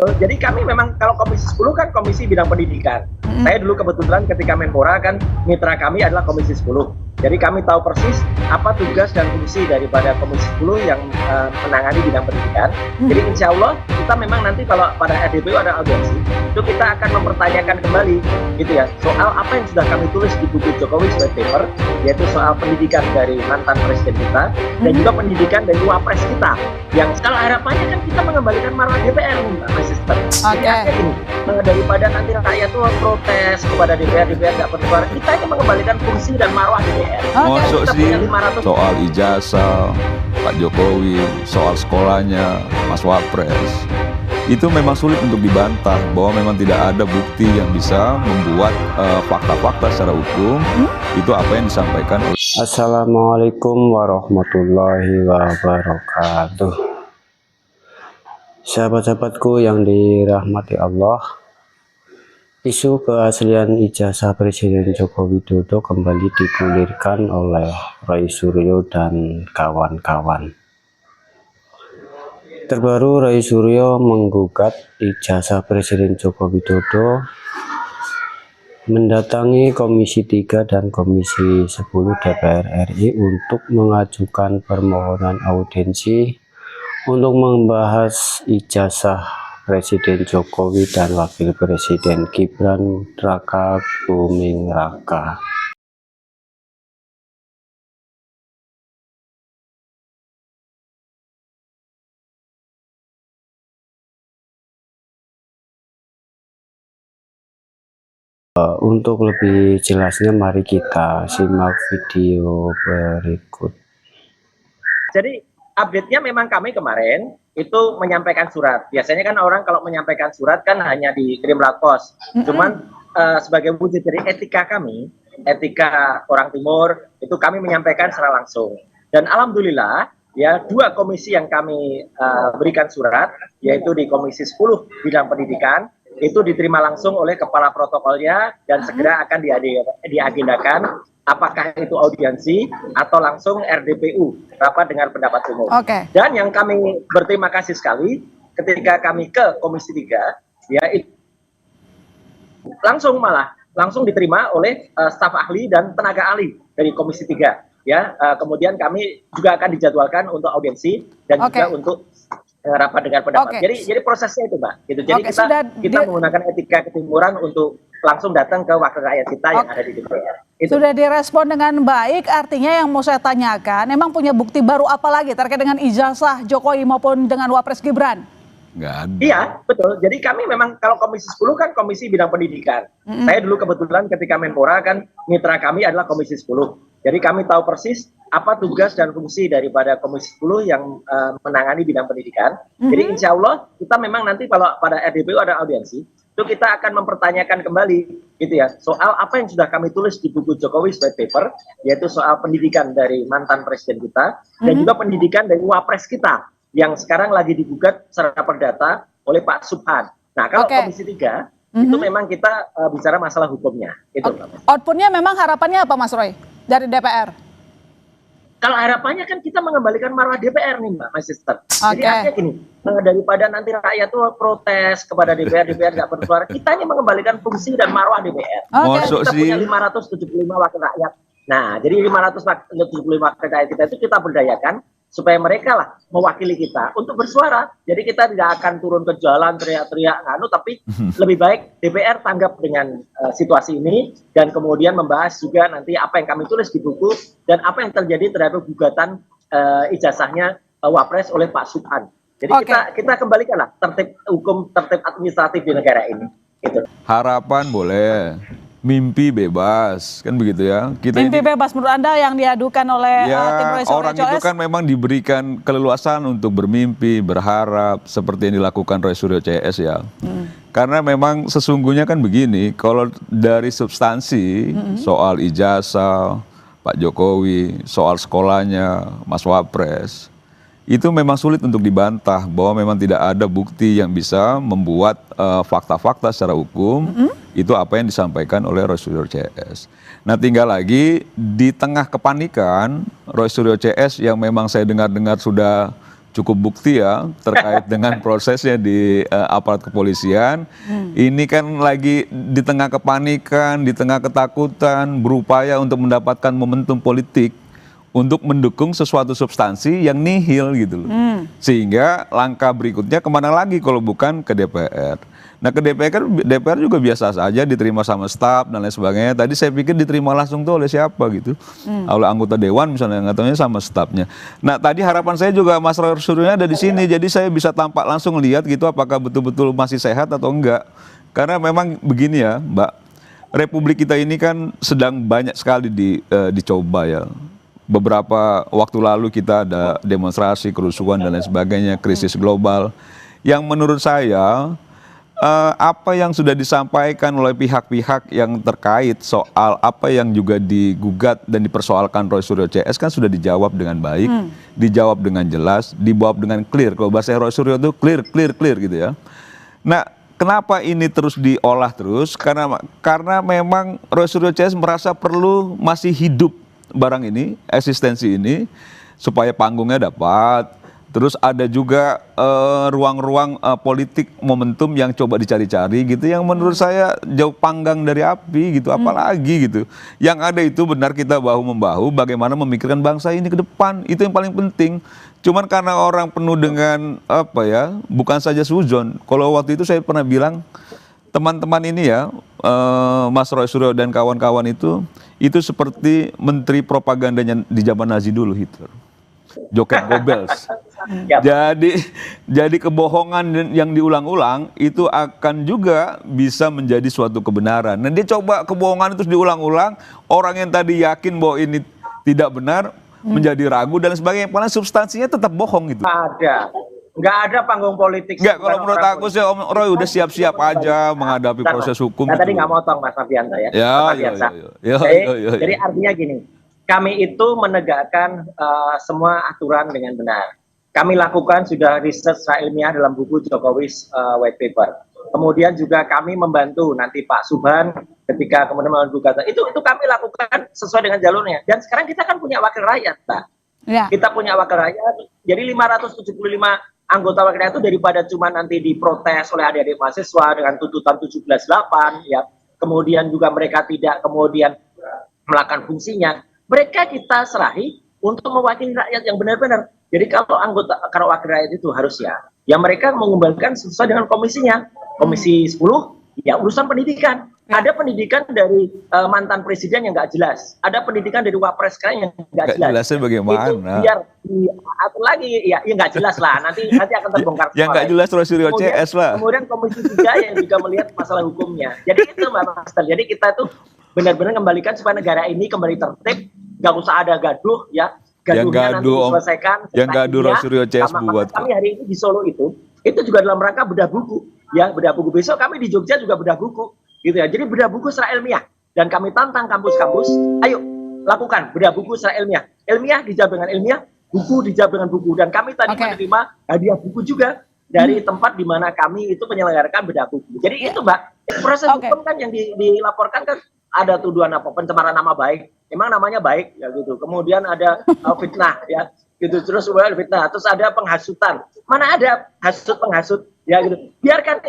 Jadi kami memang kalau Komisi 10 kan Komisi Bidang Pendidikan. Saya dulu kebetulan ketika Menpora kan mitra kami adalah Komisi 10. Jadi kami tahu persis apa tugas dan fungsi daripada Komisi 10 yang menangani bidang pendidikan. Jadi insya Allah kita memang nanti kalau pada RDPU ada audiensi, itu kita akan mempertanyakan kembali gitu ya, soal apa yang sudah kami tulis di buku Jokowi White Paper, yaitu soal pendidikan dari mantan presiden kita, dan juga pendidikan dari wapres kita. Yang kalau harapannya kan kita mengembalikan marwah DPR, Mbak Sister. Jadi ini, daripada nanti rakyat tuh protes kepada DPR nggak bersuara, kita ini mengembalikan fungsi dan marwah DPR. Masuk sih soal ijazah Pak Jokowi, soal sekolahnya Mas Wapres, itu memang sulit untuk dibantah bahwa memang tidak ada bukti yang bisa membuat fakta-fakta secara hukum itu apa yang disampaikan oleh. Assalamualaikum warahmatullahi wabarakatuh. Sahabat-sahabatku yang dirahmati Allah, isu keaslian ijazah Presiden Joko Widodo kembali digulirkan oleh Roy Suryo dan kawan-kawan. Terbaru, Roy Suryo menggugat ijazah Presiden Joko Widodo mendatangi Komisi 3 dan Komisi 10 DPR RI untuk mengajukan permohonan audiensi untuk membahas ijazah Presiden Jokowi dan Wakil Presiden Gibran Raka Buming Raka. Untuk lebih jelasnya mari kita simak video berikut. Jadi update-nya memang kami kemarin itu menyampaikan surat. Biasanya kan orang kalau menyampaikan surat kan hanya dikirim lewat pos. Cuman sebagai wujud dari etika kami, etika orang Timur, itu kami menyampaikan secara langsung. Dan alhamdulillah ya, dua komisi yang kami berikan surat, yaitu di Komisi 10 Bidang Pendidikan, itu diterima langsung oleh kepala protokolnya dan segera akan diagendakan, apakah itu audiensi atau langsung RDPU, rapat dengan pendapat umum. Dan yang kami berterima kasih sekali ketika kami ke Komisi 3, ya itu langsung diterima oleh staf ahli dan tenaga ahli dari Komisi 3. Ya, kemudian kami juga akan dijadwalkan untuk audiensi dan juga untuk rapat dengan pendapat. Jadi prosesnya itu, Mbak. Gitu. Jadi kita menggunakan etika ketimuran untuk langsung datang ke wakil rakyat kita yang ada di DPR. Sudah direspon dengan baik, artinya yang mau saya tanyakan, emang punya bukti baru apa lagi terkait dengan ijazah Jokowi maupun dengan Wapres Gibran? Nggak ada. Iya, betul. Jadi kami memang kalau Komisi 10 kan Komisi Bidang Pendidikan. Saya dulu kebetulan ketika Menpora kan mitra kami adalah Komisi 10. Jadi kami tahu persis apa tugas dan fungsi daripada Komisi 10 yang menangani bidang pendidikan. Jadi insya Allah kita memang nanti kalau pada RDPU ada audiensi, itu kita akan mempertanyakan kembali gitu ya, soal apa yang sudah kami tulis di buku Jokowi White Paper, yaitu soal pendidikan dari mantan presiden kita dan juga pendidikan dari wapres kita yang sekarang lagi digugat secara perdata oleh Pak Subhan. Nah, kalau Komisi 3 itu memang kita bicara masalah hukumnya. Itu. Outputnya memang harapannya apa, Mas Roy, dari DPR? Kalau harapannya kan kita mengembalikan marwah DPR nih, Mbak Sister. Jadi artinya gini, daripada nanti rakyat tuh protes kepada DPR nggak bersuara, kita ini mengembalikan fungsi dan marwah DPR. Kita punya 575 wakil rakyat. Nah, jadi 575 wakil rakyat kita itu kita berdayakan supaya mereka lah mewakili kita untuk bersuara. Jadi kita tidak akan turun ke jalan teriak-teriak tapi lebih baik DPR tanggap dengan situasi ini dan kemudian membahas juga nanti apa yang kami tulis di buku dan apa yang terjadi terhadap gugatan ijazahnya Wapres oleh Pak Subhan. Jadi kita kembalikanlah tertib hukum, tertib administratif di negara ini. Gitu. Harapan boleh, mimpi bebas, kan begitu ya. Mimpi bebas menurut Anda yang diadukan oleh tim Roy Suryo. Orang itu kan memang diberikan keleluasan untuk bermimpi, berharap, seperti yang dilakukan Roy Suryo CS ya. Karena memang sesungguhnya kan begini, kalau dari substansi soal ijazah Pak Jokowi, soal sekolahnya Mas Wapres, itu memang sulit untuk dibantah bahwa memang tidak ada bukti yang bisa membuat fakta-fakta secara hukum itu apa yang disampaikan oleh Roy Suryo CS. Nah, tinggal lagi di tengah kepanikan Roy Suryo CS yang memang saya dengar-dengar sudah cukup bukti ya terkait dengan prosesnya di aparat kepolisian. Ini kan lagi di tengah kepanikan, di tengah ketakutan, berupaya untuk mendapatkan momentum politik untuk mendukung sesuatu substansi yang nihil gitu loh. Sehingga langkah berikutnya kemana lagi kalau bukan ke DPR. Nah ke DPR juga biasa saja diterima sama staf dan lain sebagainya. Tadi saya pikir diterima langsung tuh oleh siapa gitu. Oleh anggota dewan misalnya, nggak tahunya sama stafnya. Nah tadi harapan saya juga Mas Roy Suryo ada di sini. Jadi saya bisa tampak langsung lihat gitu apakah betul-betul masih sehat atau enggak. Karena memang begini ya Mbak, Republik kita ini kan sedang banyak sekali dicoba ya. Beberapa waktu lalu kita ada demonstrasi, kerusuhan dan lain sebagainya, krisis global. Yang menurut saya apa yang sudah disampaikan oleh pihak-pihak yang terkait soal apa yang juga digugat dan dipersoalkan Roy Suryo CS kan sudah dijawab dengan baik, dijawab dengan jelas, dijawab dengan clear. Kalau bahasa Roy Suryo itu clear gitu ya. Nah, kenapa ini terus diolah terus? Karena memang Roy Suryo CS merasa perlu masih hidup barang ini, eksistensi ini, supaya panggungnya dapat. Terus ada juga ruang-ruang politik momentum yang coba dicari-cari gitu, yang menurut saya jauh panggang dari api gitu, apalagi gitu. Yang ada itu benar kita bahu-membahu bagaimana memikirkan bangsa ini ke depan, itu yang paling penting. Cuman karena orang penuh dengan apa ya, bukan saja suzon. Kalau waktu itu saya pernah bilang, teman-teman ini ya, Mas Roy Suryo dan kawan-kawan itu seperti menteri propagandanya di zaman Nazi dulu, Hitler. Joket Goebbels. Jadi kebohongan yang diulang-ulang itu akan juga bisa menjadi suatu kebenaran. Nah dia coba kebohongan itu diulang-ulang, orang yang tadi yakin bahwa ini tidak benar menjadi ragu dan sebagainya. Padahal substansinya tetap bohong gitu. Nggak ada panggung politik. Nggak, kalau menurut aku sih Om Roy udah siap-siap aja menghadapi proses hukum. Nah, tadi nggak motong Mas Fabianto ya. Jadi artinya gini. Kami itu menegakkan semua aturan dengan benar. Kami lakukan sudah riset secara ilmiah dalam buku Jokowi's White Paper. Kemudian juga kami membantu nanti Pak Subhan ketika kemudian mengajukan itu kami lakukan sesuai dengan jalurnya. Dan sekarang kita kan punya wakil rakyat, Pak. Ya. Kita punya wakil rakyat. Jadi 575 anggota wakil rakyat itu daripada cuma nanti diprotes oleh adik-adik mahasiswa dengan tuntutan 17.8 ya. Kemudian juga mereka tidak kemudian melakukan fungsinya. Mereka kita serahi untuk mewakili rakyat yang benar-benar. Jadi kalau wakil rakyat itu harus ya mereka mengembalikan sesuai dengan komisinya. Komisi 10 ya urusan pendidikan. Ada pendidikan dari mantan presiden yang nggak jelas. Ada pendidikan dari wapres sekarang yang nggak jelas. Jelasnya bagaimana? Itu biar diatur lagi ya nggak jelas lah. Nanti akan terbongkar. Yang nggak jelas Roy Suryo CS lah. Kemudian komisi 3 yang juga melihat masalah hukumnya. Jadi itu Mbak Master. Jadi kita tuh benar-benar kembalikan supaya negara ini kembali tertib, nggak usah ada gaduh ya, gaduhnya nanti diselesaikan. Yang gaduh Roy Suryo CS buat. Kami hari ini di Solo itu juga dalam rangka bedah buku, ya bedah buku. Besok kami di Jogja juga bedah buku, gitu ya. Jadi bedah buku secara ilmiah dan kami tantang kampus-kampus, ayo lakukan bedah buku secara ilmiah dijawab dengan ilmiah, buku dijawab dengan buku. Dan kami tadi menerima hadiah buku juga dari tempat di mana kami itu menyelenggarakan bedah buku. Jadi itu Mbak, proses hukum kan yang dilaporkan kan ada tuduhan apa pencemaran nama baik, emang namanya baik ya gitu. Kemudian ada fitnah ya gitu, terus fitnah, terus ada penghasutan. Mana ada hasut penghasut ya gitu. Biarkan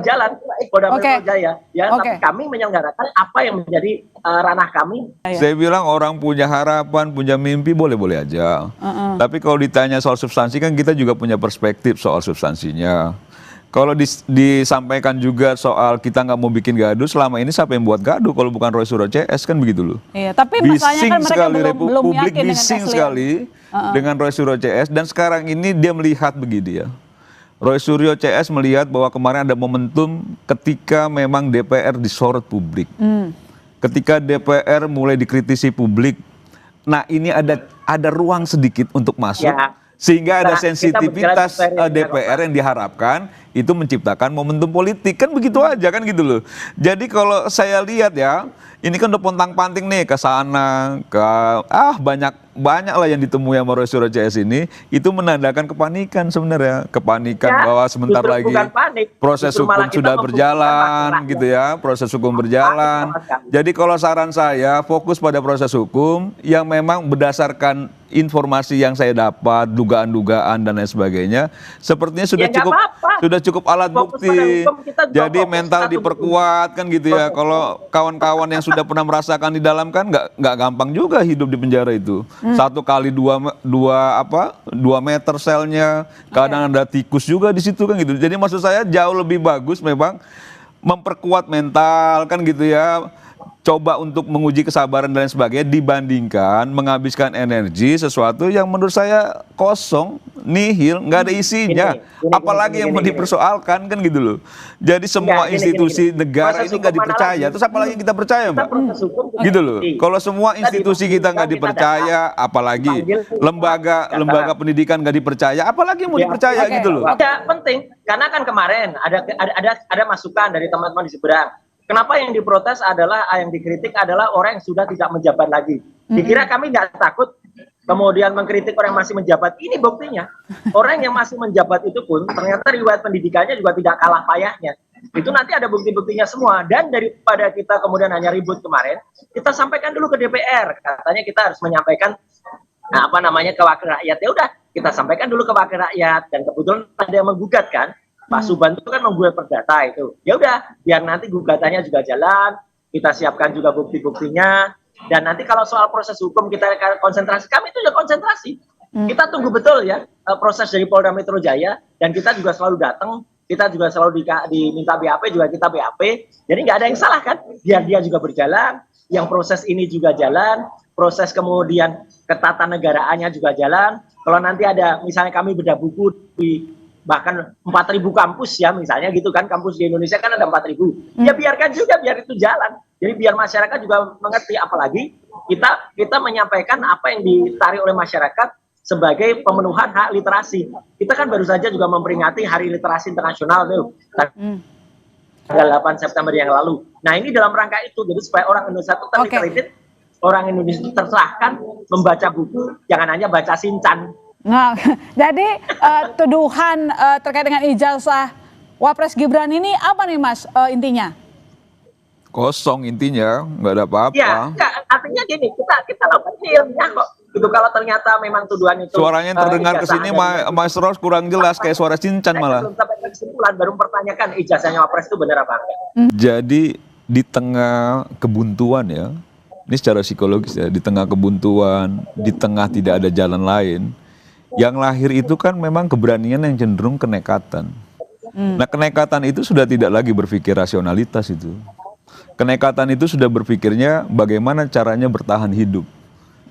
jalan Polda Metro Jaya ya. Tapi kami menyelenggarakan apa yang menjadi ranah kami. Saya bilang orang punya harapan, punya mimpi boleh-boleh aja. Tapi kalau ditanya soal substansi kan kita juga punya perspektif soal substansinya. Kalau disampaikan juga soal kita nggak mau bikin gaduh, selama ini siapa yang buat gaduh kalau bukan Roy Suryo CS kan begitu loh. Iya, tapi masalahnya kan mereka belum publik yakin bising sekali dengan Roy Suryo CS, dan sekarang ini dia melihat begini ya. Roy Suryo CS melihat bahwa kemarin ada momentum ketika memang DPR disorot publik. Ketika DPR mulai dikritisi publik, nah ini ada ruang sedikit untuk masuk. Ya. Sehingga ada sensitivitas DPR yang diharapkan itu menciptakan momentum politik, kan begitu aja kan gitu loh. Jadi kalau saya lihat ya, ini kan udah pontang-panting nih ke sana, banyak lah yang ditemui sama Roy Suryo CS ini, itu menandakan kepanikan sebenarnya, kepanikan Ya, bahwa sebentar justru lagi bukan panik, proses justru hukum malah kita sudah membuktikan berjalan fakta. gitu ya, proses hukum berjalan. Jadi kalau saran saya fokus pada proses hukum yang memang berdasarkan informasi yang saya dapat, dugaan-dugaan dan lain sebagainya, sepertinya sudah Ya, nggak cukup apa-apa. sudah cukup alat Fokus bukti. pada hukum, kita juga Jadi fokus mental satu diperkuat kan gitu ya. Kalau kawan-kawan yang sudah pernah merasakan di dalam kan nggak gampang juga hidup di penjara itu. 1 kali 2 meter selnya, kadang ada tikus juga di situ kan gitu. Jadi maksud saya jauh lebih bagus memang memperkuat mental kan gitu ya. Coba untuk menguji kesabaran dan lain sebagainya dibandingkan menghabiskan energi sesuatu yang menurut saya kosong, nihil, nggak ada isinya. Apalagi yang mau dipersoalkan kan gitu loh. Jadi semua institusi negara ini nggak dipercaya. Terus apalagi kita percaya, Mbak? Gitu loh. Kalau semua institusi kita nggak dipercaya, apalagi lembaga pendidikan nggak dipercaya, apalagi yang mau dipercaya gitu loh. Tidak penting, karena kan kemarin ada masukan dari teman-teman di seberang. Kenapa yang diprotes adalah, yang dikritik adalah orang yang sudah tidak menjabat lagi. Dikira kami nggak takut kemudian mengkritik orang yang masih menjabat. Ini buktinya. Orang yang masih menjabat itu pun ternyata riwayat pendidikannya juga tidak kalah payahnya. Itu nanti ada bukti-buktinya semua. Dan daripada kita kemudian hanya ribut kemarin, kita sampaikan dulu ke DPR. Katanya kita harus menyampaikan ke wakil rakyat. Ya udah, kita sampaikan dulu ke wakil rakyat. Dan kebetulan ada yang menggugat kan. Pak Subhan itu kan membuat perdata itu. Ya udah, biar nanti gugatannya juga jalan, kita siapkan juga bukti-buktinya, dan nanti kalau soal proses hukum kita konsentrasi, kami itu juga konsentrasi. Kita tunggu betul ya proses dari Polda Metro Jaya, dan kita juga selalu datang, kita juga selalu diminta BAP, juga kita BAP. Jadi nggak ada yang salah kan? Biar dia juga berjalan, yang proses ini juga jalan, proses kemudian ketatanegaraannya juga jalan. Kalau nanti ada, misalnya kami bedah buku di bahkan 4.000 kampus ya misalnya gitu kan, kampus di Indonesia kan ada 4.000, ya biarkan juga, biar itu jalan. Jadi biar masyarakat juga mengerti, apalagi kita menyampaikan apa yang ditarik oleh masyarakat sebagai pemenuhan hak literasi. Kita kan baru saja juga memperingati Hari Literasi Internasional tuh, tanggal 8 September yang lalu. Nah ini dalam rangka itu, jadi supaya orang Indonesia itu terliterate, orang Indonesia tercerahkan membaca buku, jangan hanya baca Shinchan. Nah, jadi tuduhan terkait dengan ijazah Wapres Gibran ini apa nih Mas intinya? Kosong intinya, nggak ada apa-apa. Ya, artinya gini, kita lakukan ilmiah kok. Gitu, kalau ternyata memang tuduhan itu. Suaranya yang terdengar ke sini Mas Ros kurang jelas, kayak suara Shinchan malah. Belum sampai kesimpulan, baru mempertanyakan ijazahnya Wapres itu benar apa enggak. Jadi di tengah kebuntuan ya, ini secara psikologis ya, di tengah kebuntuan, di tengah tidak ada jalan lain, yang lahir itu kan memang keberanian yang cenderung kenekatan. Nah kenekatan itu sudah tidak lagi berpikir rasionalitas itu. Kenekatan itu sudah berpikirnya bagaimana caranya bertahan hidup.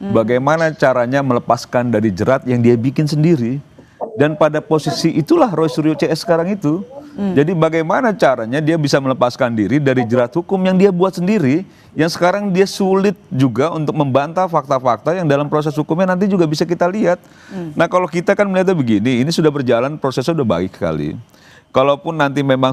Bagaimana caranya melepaskan dari jerat yang dia bikin sendiri. Dan pada posisi itulah Roy Suryo CS sekarang itu. Jadi bagaimana caranya dia bisa melepaskan diri dari jerat hukum yang dia buat sendiri, yang sekarang dia sulit juga untuk membantah fakta-fakta yang dalam proses hukumnya nanti juga bisa kita lihat. Nah kalau kita kan melihatnya begini, ini sudah berjalan, prosesnya sudah baik sekali. Kalaupun nanti memang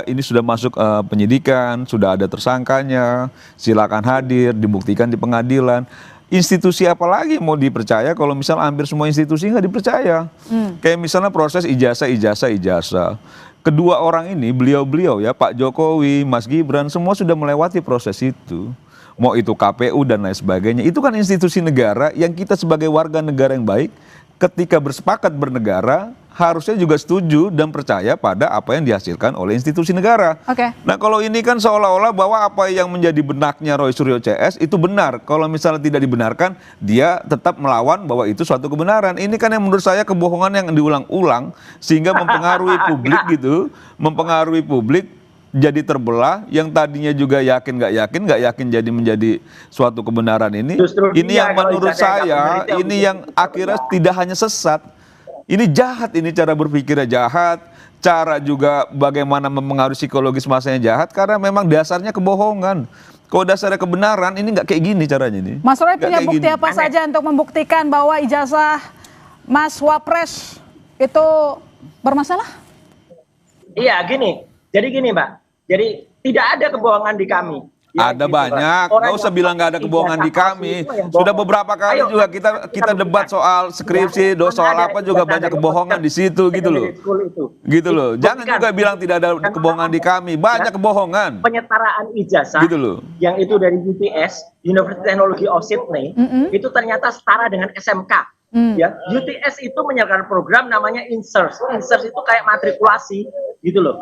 ini sudah masuk penyidikan, sudah ada tersangkanya, silakan hadir, dibuktikan di pengadilan. Institusi apa lagi mau dipercaya kalau misalnya hampir semua institusi nggak dipercaya. Kayak misalnya proses ijazah. Kedua orang ini, beliau-beliau ya, Pak Jokowi, Mas Gibran, semua sudah melewati proses itu. Mau itu KPU dan lain sebagainya. Itu kan institusi negara yang kita sebagai warga negara yang baik, ketika bersepakat bernegara, harusnya juga setuju dan percaya pada apa yang dihasilkan oleh institusi negara. Nah kalau ini kan seolah-olah bahwa apa yang menjadi benaknya Roy Suryo CS itu benar. Kalau misalnya tidak dibenarkan, dia tetap melawan bahwa itu suatu kebenaran. Ini kan yang menurut saya kebohongan yang diulang-ulang sehingga mempengaruhi publik gitu, mempengaruhi publik jadi terbelah, yang tadinya juga yakin nggak yakin jadi menjadi suatu kebenaran ini. Ini yang menurut saya, ini yang akhirnya tidak hanya sesat. Ini jahat, ini cara berpikirnya jahat, cara juga bagaimana mempengaruhi psikologis masanya jahat, karena memang dasarnya kebohongan. Kalau dasarnya kebenaran, ini nggak kayak gini caranya nih. Mas Roy punya bukti apa saja untuk membuktikan bahwa ijazah Mas Wapres itu bermasalah? Iya, gini. Jadi gini, Mbak. Jadi tidak ada kebohongan di kami. Ya, Ada gitu, banyak, Orang nggak usah yang bilang nggak ada kebohongan di ijazah kami. palsu itu yang Sudah bohong. beberapa kali Ayo, juga kita debat buktikan. soal skripsi, Ya, soal mana apa ada juga ijazah banyak dari kebohongan di situ gitu loh. secondary school itu. Gitu loh. Jangan Buktikan. juga bilang tidak ada Dan kebohongan di kami, banyak ya, kebohongan. penyetaraan ijazah Gitu loh. yang itu dari UTS, University Technology of Sydney, itu ternyata setara dengan SMK. Ya, UTS itu menyelenggarakan program namanya INSERS. INSERS itu kayak matrikulasi gitu loh.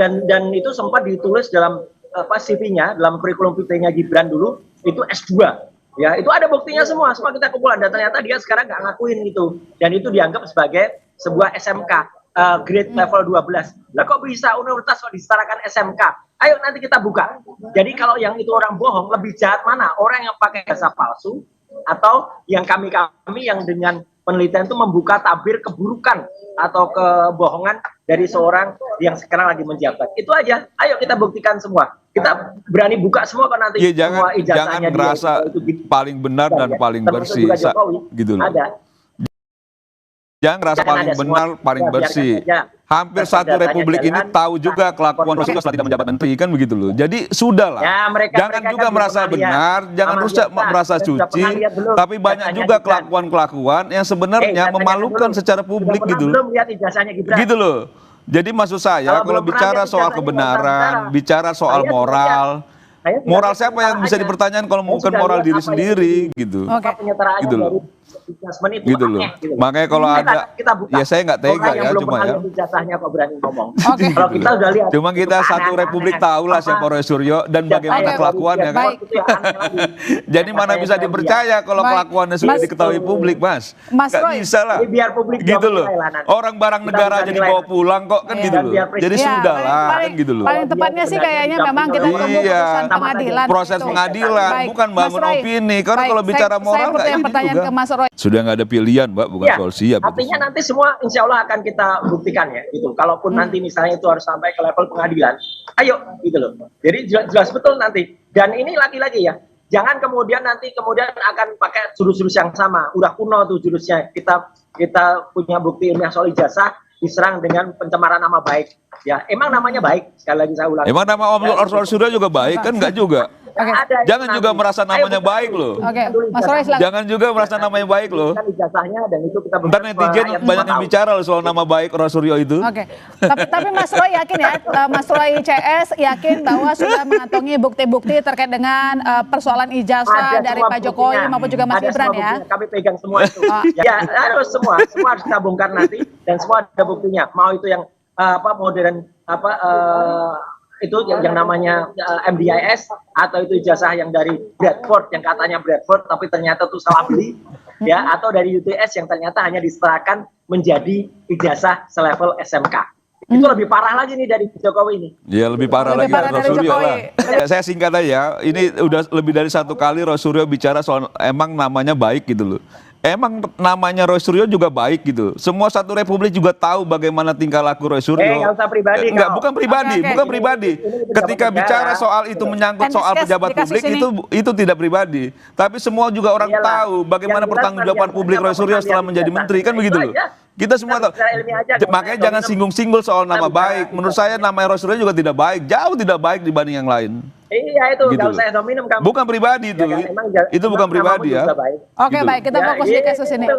Dan itu sempat ditulis dalam CV-nya, dalam kurikulum vitae-nya Gibran dulu, itu S2. Ya, itu ada buktinya semua kita kumpulan. Dan ternyata dia sekarang nggak ngakuin itu. Dan itu dianggap sebagai sebuah SMK, grade level 12. Lah kok bisa universitas kok disetarakan SMK? Ayo nanti kita buka. Jadi kalau yang itu orang bohong, lebih jahat mana? Orang yang pakai jasa palsu, atau yang kami yang dengan penelitian itu membuka tabir keburukan atau kebohongan dari seorang yang sekarang lagi menjabat. Itu aja. Ayo kita buktikan semua. Kita berani buka semua kan nanti. Iya, jangan ijazahnya merasa paling benar dan paling bersih gitu loh. Ada. Jangan merasa paling benar, paling bersih. Hampir satu republik ini tahu juga kelakuan Rosilio setelah tidak menjabat menteri, kan begitu loh. Jadi sudahlah. Ya, Jangan juga merasa benar, jangan rusak merasa suci, tapi banyak juga kelakuan-kelakuan yang sebenarnya memalukan secara publik gitu loh. Belum lihat ijazahnya Gibran. Gitu loh. Jadi maksud saya kalau bicara soal kebenaran, bicara soal moral, moral siapa yang bisa dipertanyakan kalau bukan moral diri sendiri gitu. Gitu loh. Gitu loh. Makanya kalau ada, ya saya nggak tega ya, cuma ya. Ijazahnya kok berani ngomong. Kalau kita udah lihat. Cuma kita satu republik tahulah siapa Roy Suryo dan bagaimana kelakuannya kan. Jadi mana bisa dipercaya kalau kelakuannya sudah diketahui publik, Mas? Nggak bisa lah. Biar publik gitu loh. Orang barang negara aja dibawa pulang kok kan gitu loh. Jadi sudah lah kan gitu loh. Paling tepatnya sih kayaknya memang kita tunggu putusan pengadilan. Proses pengadilan, bukan bangun opini. Karena kalau bicara moral nggak ini juga. Sudah nggak ada pilihan, Mbak, bukan soal siap. Artinya nanti semua insya Allah akan kita buktikan ya, gitu. Kalaupun nanti misalnya itu harus sampai ke level pengadilan, ayo, gitu loh. Jadi jelas betul nanti. Dan ini lagi-lagi ya, jangan kemudian akan pakai jurus-jurus yang sama. Udah kuno tuh jurusnya. Kita punya bukti ilmiah soal ijazah diserang dengan pencemaran nama baik. Ya, emang namanya baik. Sekali lagi saya ulang. Emang nama Om Roy Suryo juga baik kan? Enggak juga. Jangan juga merasa namanya baik loh. Mas Roy, jangan juga merasa namanya baik loh. Ijazahnya dan itu kita ntar netizen banyak yang bicara loh soal nama baik Roy Suryo itu. Tapi Mas Roy yakin ya, Mas Roy CS yakin bahwa sudah mengantongi bukti-bukti terkait dengan persoalan ijazah dari Pak Jokowi maupun juga Mas Gibran ya. Kami pegang semua itu. Ya harus semua harus kita bongkar nanti dan semua ada buktinya. Mau itu yang modern itu yang namanya MDIS atau itu ijazah yang dari Bradford yang katanya Bradford tapi ternyata itu salah beli ya, atau dari UTS yang ternyata hanya diserahkan menjadi ijazah selevel SMK. Itu lebih parah lagi nih dari Jokowi ini. Ya lebih parah lagi dari Roy Suryo lah. Saya singkat aja, ini udah lebih dari satu kali Roy Suryo bicara soal emang namanya baik gitu loh. Emang namanya Roy Suryo juga baik gitu. Semua satu republik juga tahu bagaimana tingkah laku Roy Suryo. Nggak usah pribadi. Enggak, bukan pribadi, bukan pribadi. Ketika bicara soal itu menyangkut soal pejabat publik itu tidak pribadi. Tapi semua juga orang tahu bagaimana pertanggungjawaban publik Roy Suryo setelah menjadi menteri kan begitu loh. Kita semua tahu. Makanya jangan singgung-singgung soal nama baik. Menurut saya nama Roy Suryo juga tidak baik, jauh tidak baik dibanding yang lain. Iya itu, gitu nggak usah minum kamu. Bukan pribadi itu, itu bukan pribadi ya. Oke baik, kita fokus di kasus ini.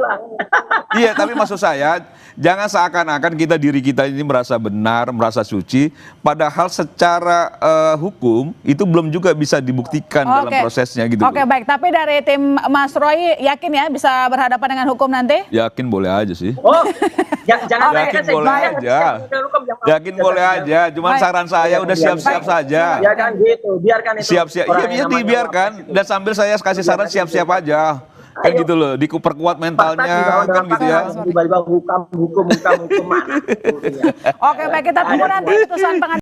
Iya, tapi maksud saya jangan seakan-akan diri kita ini merasa benar, merasa suci, padahal secara hukum itu belum juga bisa dibuktikan dalam prosesnya gitu. Oke baik, tapi dari tim Mas Roy yakin ya bisa berhadapan dengan hukum nanti? Yakin boleh aja sih. Jangan yakin boleh aja. Yakin boleh aja, cuman saran saya udah siap-siap saja. Ya kan gitu. Biarkan itu. Siap-siap, iya dibiarkan. Dan sambil saya kasih saran siap-siap aaja. Kan gitu loh, diperkuat mentalnya kan gitu ya. Tiba-tiba hukum mana. Oke baik, kita tunggu nanti putusan pengadilan.